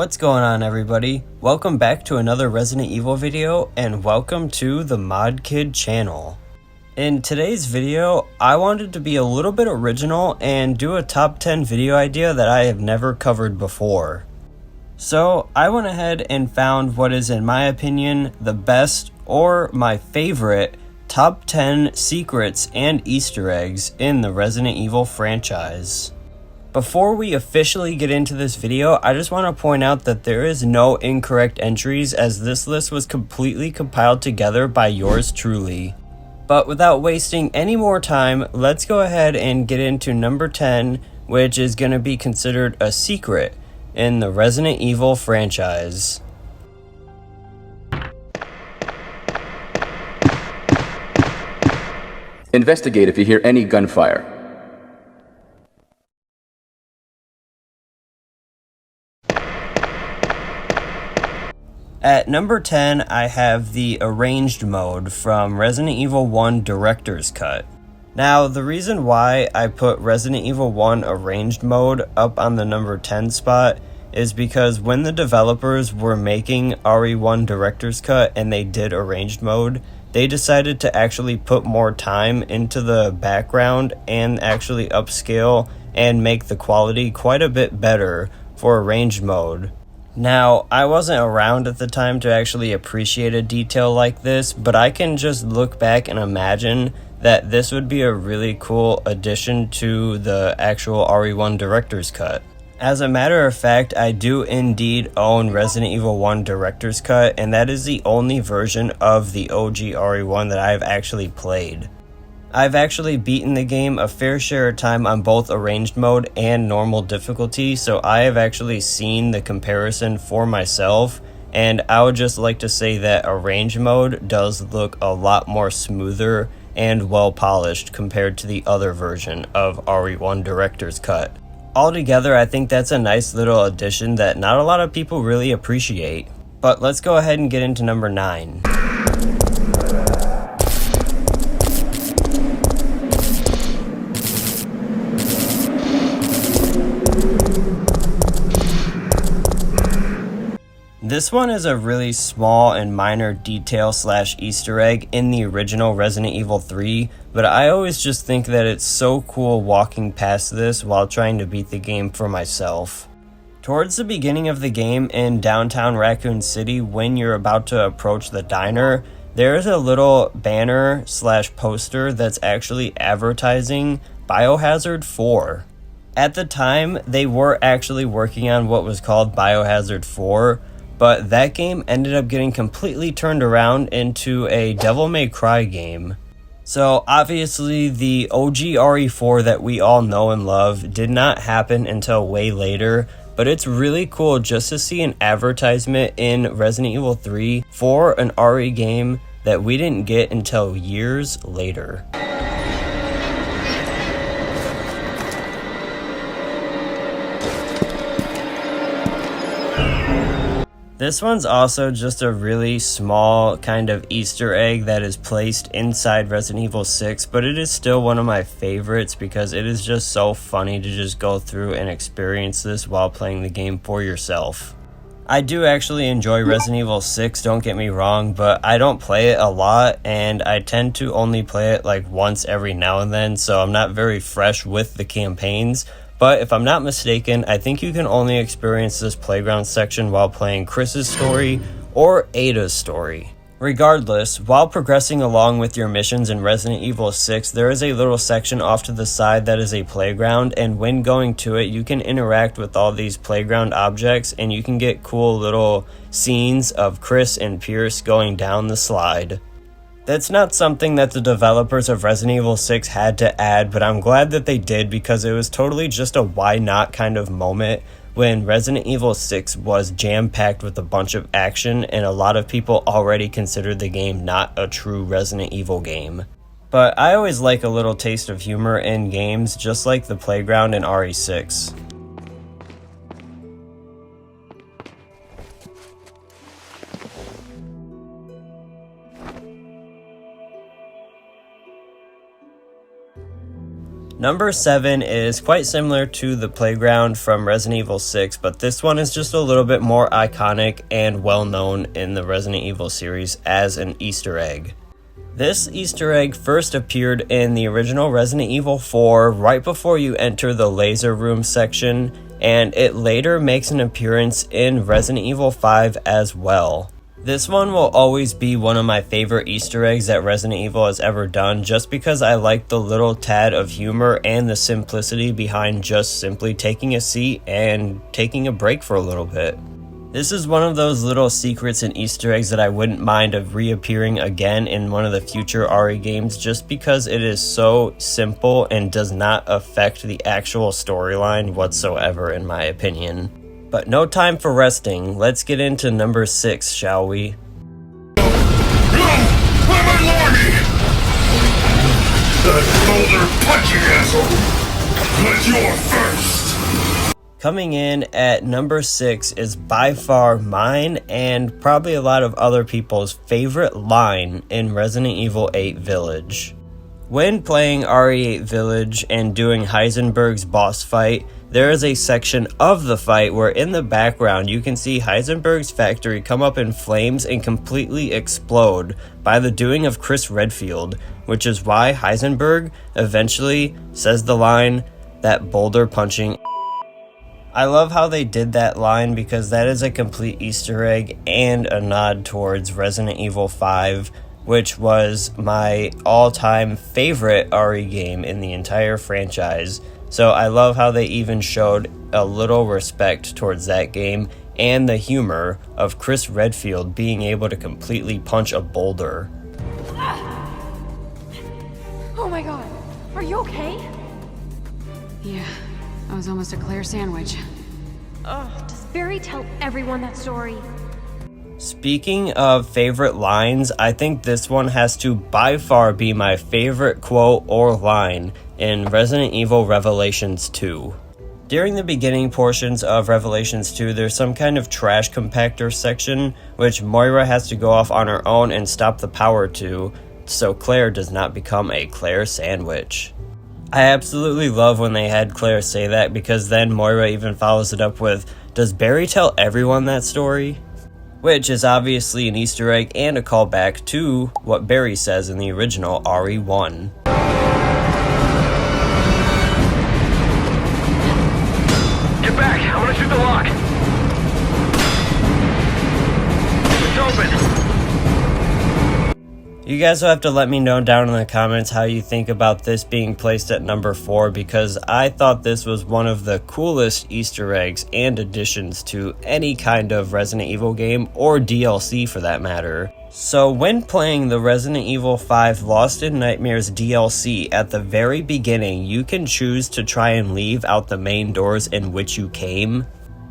What's going on, everybody? Welcome back to another Resident Evil video, and welcome to the Mod Kid channel. In today's video, I wanted to be a little bit original and do a top 10 video idea that I have never covered before. So I went ahead and found what is, in my opinion, the best or my favorite top 10 secrets and Easter eggs in the Resident Evil franchise. Before we officially get into this video, I just want to point out that there is no incorrect entries, as this list was completely compiled together by yours truly. But without wasting any more time, let's go ahead and get into number 10, which is going to be considered a secret in the Resident Evil franchise. Investigate if you hear any gunfire. At number 10, I have the Arranged mode from Resident Evil 1 Director's Cut. Now, the reason why I put Resident Evil 1 Arranged mode up on the number 10 spot is because when the developers were making RE1 Director's Cut and they did Arranged mode, they decided to actually put more time into the background and actually upscale and make the quality quite a bit better for Arranged mode. Now, I wasn't around at the time to actually appreciate a detail like this, but I can just look back and imagine that this would be a really cool addition to the actual RE1 Director's Cut. As a matter of fact, I do indeed own Resident Evil 1 Director's Cut, and that is the only version of the OG RE1 that I've actually played. I've actually beaten the game a fair share of time on both Arranged mode and normal difficulty, so I have actually seen the comparison for myself, and I would just like to say that Arranged mode does look a lot more smoother and well polished compared to the other version of RE1 Director's Cut. Altogether, I think that's a nice little addition that not a lot of people really appreciate. But let's go ahead and get into number 9. This one is a really small and minor detail / Easter egg in the original Resident Evil 3, but I always just think that it's so cool walking past this while trying to beat the game for myself. Towards the beginning of the game in downtown Raccoon City, when you're about to approach the diner, there's a little banner / poster that's actually advertising Biohazard 4. At the time, they were actually working on what was called Biohazard 4, but that game ended up getting completely turned around into a Devil May Cry game. So obviously the OG RE4 that we all know and love did not happen until way later, but it's really cool just to see an advertisement in Resident Evil 3 for an RE game that we didn't get until years later. This one's also just a really small kind of Easter egg that is placed inside Resident Evil 6, but it is still one of my favorites because it is just so funny to just go through and experience this while playing the game for yourself. I do actually enjoy Resident Evil 6, don't get me wrong, but I don't play it a lot, and I tend to only play it like once every now and then, so I'm not very fresh with the campaigns. But if I'm not mistaken, I think you can only experience this playground section while playing Chris's story or Ada's story. Regardless, while progressing along with your missions in Resident Evil 6, there is a little section off to the side that is a playground, and when going to it, you can interact with all these playground objects, and you can get cool little scenes of Chris and Pierce going down the slide. That's not something that the developers of Resident Evil 6 had to add, but I'm glad that they did because it was totally just a why not kind of moment when Resident Evil 6 was jam-packed with a bunch of action and a lot of people already considered the game not a true Resident Evil game. But I always like a little taste of humor in games, just like the playground in RE6. Number 7 is quite similar to the playground from Resident Evil 6, but this one is just a little bit more iconic and well known in the Resident Evil series as an Easter egg. This Easter egg first appeared in the original Resident Evil 4 right before you enter the laser room section, and it later makes an appearance in Resident Evil 5 as well. This one will always be one of my favorite Easter eggs that Resident Evil has ever done, just because I like the little tad of humor and the simplicity behind just simply taking a seat and taking a break for a little bit. This is one of those little secrets and Easter eggs that I wouldn't mind of reappearing again in one of the future RE games, just because it is so simple and does not affect the actual storyline whatsoever, in my opinion. But no time for resting, let's get into number 6, shall we? No! Why am I Lordy? That boulder punching asshole! But you're first! Coming in at number 6 is by far mine and probably a lot of other people's favorite line in Resident Evil 8 Village. When playing RE8 Village and doing Heisenberg's boss fight, there is a section of the fight where in the background you can see Heisenberg's factory come up in flames and completely explode by the doing of Chris Redfield, which is why Heisenberg eventually says the line, "That boulder punching." I love how they did that line because that is a complete Easter egg and a nod towards Resident Evil 5, which was my all-time favorite RE game in the entire franchise. So I love how they even showed a little respect towards that game and the humor of Chris Redfield being able to completely punch a boulder. Oh my god, are you okay? Yeah, I was almost a Claire sandwich. Ugh, does Barry tell everyone that story? Speaking of favorite lines, I think this one has to by far be my favorite quote or line in Resident Evil Revelations 2. During the beginning portions of Revelations 2, there's some kind of trash compactor section, which Moira has to go off on her own and stop the power to, so Claire does not become a Claire sandwich. I absolutely love when they had Claire say that, because then Moira even follows it up with, "Does Barry tell everyone that story?" Which is obviously an Easter egg and a callback to what Barry says in the original RE1. Get back! I want to shoot the lock! It's open! You guys will have to let me know down in the comments how you think about this being placed at number 4, because I thought this was one of the coolest Easter eggs and additions to any kind of Resident Evil game, or DLC for that matter. So when playing the Resident Evil 5 Lost in Nightmares DLC, at the very beginning you can choose to try and leave out the main doors in which you came.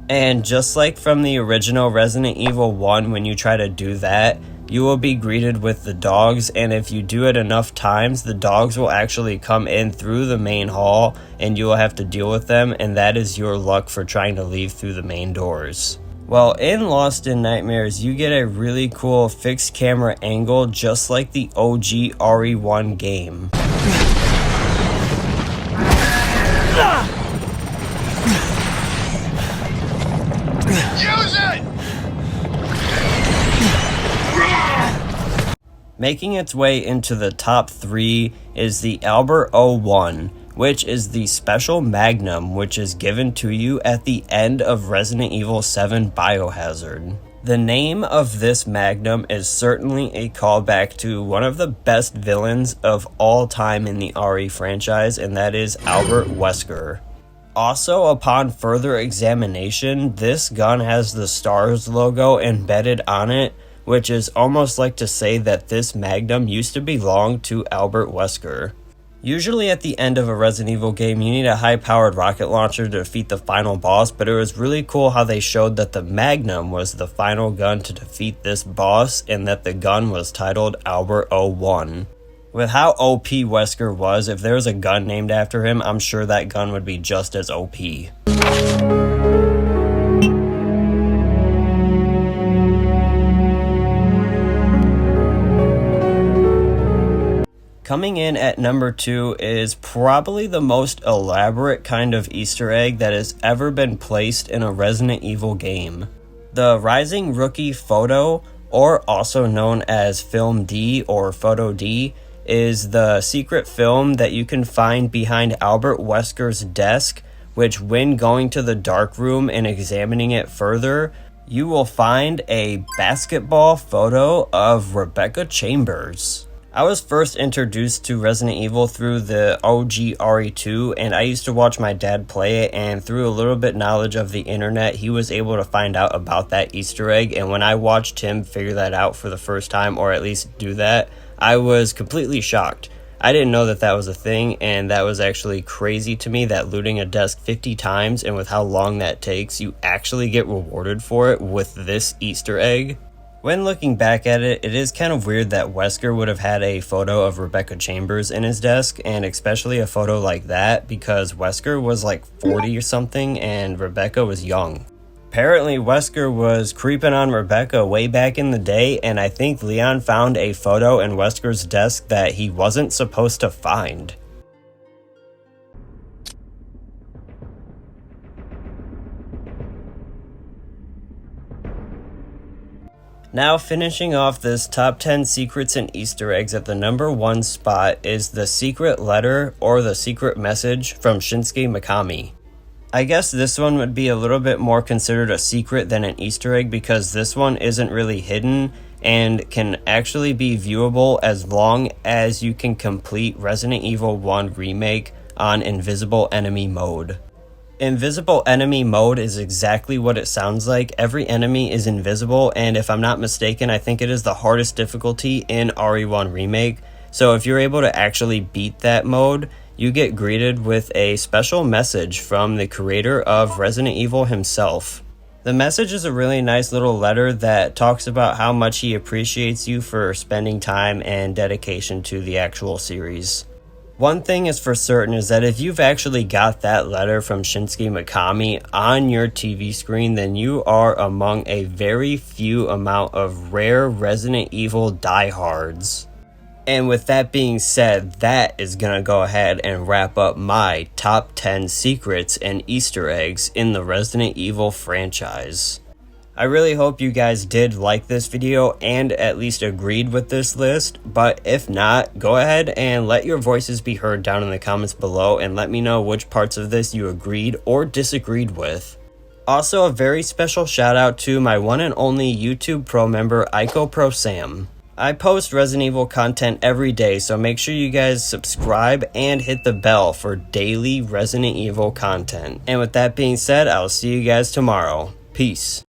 And just like from the original Resident Evil 1, when you try to do that, you will be greeted with the dogs, and if you do it enough times, the dogs will actually come in through the main hall and you will have to deal with them, and that is your luck for trying to leave through the main doors. Well, in Lost in Nightmares, you get a really cool fixed camera angle just like the OG RE1 game. Use it! Making its way into the top 3 is the Albert 01, which is the special magnum which is given to you at the end of Resident Evil 7 Biohazard. The name of this magnum is certainly a callback to one of the best villains of all time in the RE franchise, and that is Albert Wesker. Also, upon further examination, this gun has the STARS logo embedded on it, which is almost like to say that this magnum used to belong to Albert Wesker. Usually at the end of a Resident Evil game, you need a high-powered rocket launcher to defeat the final boss, but it was really cool how they showed that the magnum was the final gun to defeat this boss, and that the gun was titled Albert 01. With how OP Wesker was, if there was a gun named after him, I'm sure that gun would be just as OP. Coming in at number 2 is probably the most elaborate kind of Easter egg that has ever been placed in a Resident Evil game. The Rising Rookie photo, or also known as Film D or Photo D, is the secret film that you can find behind Albert Wesker's desk, which when going to the dark room and examining it further, you will find a basketball photo of Rebecca Chambers. I was first introduced to Resident Evil through the OG RE2, and I used to watch my dad play it, and through a little bit knowledge of the internet, he was able to find out about that Easter egg, and when I watched him figure that out for the first time, or at least do that, I was completely shocked. I didn't know that that was a thing, and that was actually crazy to me that looting a desk 50 times, and with how long that takes, you actually get rewarded for it with this Easter egg. When looking back at it, it is kind of weird that Wesker would have had a photo of Rebecca Chambers in his desk, and especially a photo like that, because Wesker was like 40 or something, and Rebecca was young. Apparently, Wesker was creeping on Rebecca way back in the day, and I think Leon found a photo in Wesker's desk that he wasn't supposed to find. Now, finishing off this top 10 secrets and Easter eggs at the number 1 spot is the secret letter or the secret message from Shinsuke Mikami. I guess this one would be a little bit more considered a secret than an Easter egg because this one isn't really hidden and can actually be viewable as long as you can complete Resident Evil 1 Remake on Invisible Enemy mode. Invisible enemy mode is exactly what it sounds like. Every enemy is invisible, and if I'm not mistaken, I think it is the hardest difficulty in RE1 Remake. So if you're able to actually beat that mode, you get greeted with a special message from the creator of Resident Evil himself. The message is a really nice little letter that talks about how much he appreciates you for spending time and dedication to the actual series. One thing is for certain is that if you've actually got that letter from Shinsuke Mikami on your TV screen, then you are among a very few amount of rare Resident Evil diehards. And with that being said, that is gonna go ahead and wrap up my top 10 secrets and Easter eggs in the Resident Evil franchise. I really hope you guys did like this video and at least agreed with this list, but if not, go ahead and let your voices be heard down in the comments below and let me know which parts of this you agreed or disagreed with. Also, a very special shout out to my one and only YouTube Pro member, Ico Pro Sam. I post Resident Evil content every day, so make sure you guys subscribe and hit the bell for daily Resident Evil content. And with that being said, I'll see you guys tomorrow. Peace.